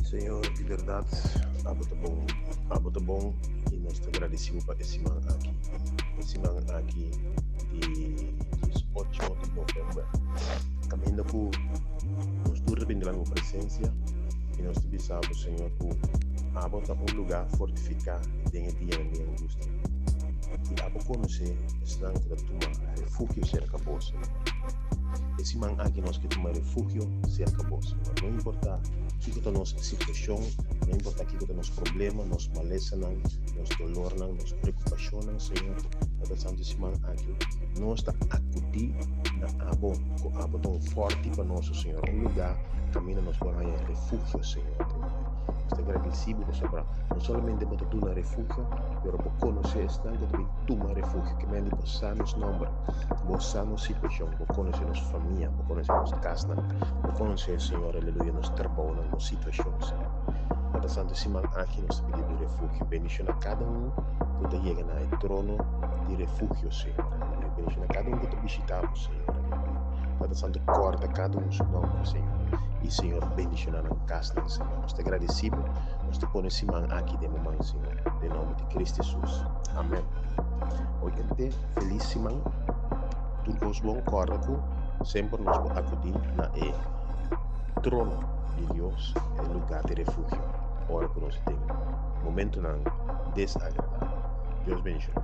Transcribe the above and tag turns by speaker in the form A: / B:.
A: Senhor, de verdade, abo tá bom e nós te agradecemos por esse man aqui de 18 de novembro. Caminhando por nós tudo depende da presença e nós te bisamos, Senhor, por abo tá um lugar fortificar dentro de minha angústia. E abo conhecer estão que toma refúgio cerca de você. Esse man aqui nós que toma refúgio cerca de você. Não importa que está nossa situação, não importa que está nosso problema, nosso maleza, nosso dolor, nossa preocupação, Senhor, está santo esse man aqui. Nós está acudir na abo, com abo tão forte para nosso Senhor. Um lugar, caminho nós vamos ganhar refúgio, Senhor. Nós agradecemos para não somente para tu na refúgio, mas para conhecer esta que também toma refúgio, que me ande para nos nombra, para nos situação, para conhecer nossa família, para conhecer nossa casa, para conhecer, Senhor, aleluia, nosso trabalho, nossa situação, Senhor. Para santo Simão aqui nos pedido de refúgio, bendição a cada que te chega no trono de refúgio, Senhor. Bendição a cada que te visitamos, Senhor. Para santo corta cada seu nome, Senhor. E, Senhor, bendição a casa, Senhor. Nós te agradecemos, nós te conhecemos aqui de momento, Senhor. Em nome de Cristo Jesus. Amém. Hoje, feliz Simão, tudo os bom corpo, sempre nos acudir na trono de Deus, em lugar de refúgio. Ora por nós tem momento não desagradável. Deus bendiga.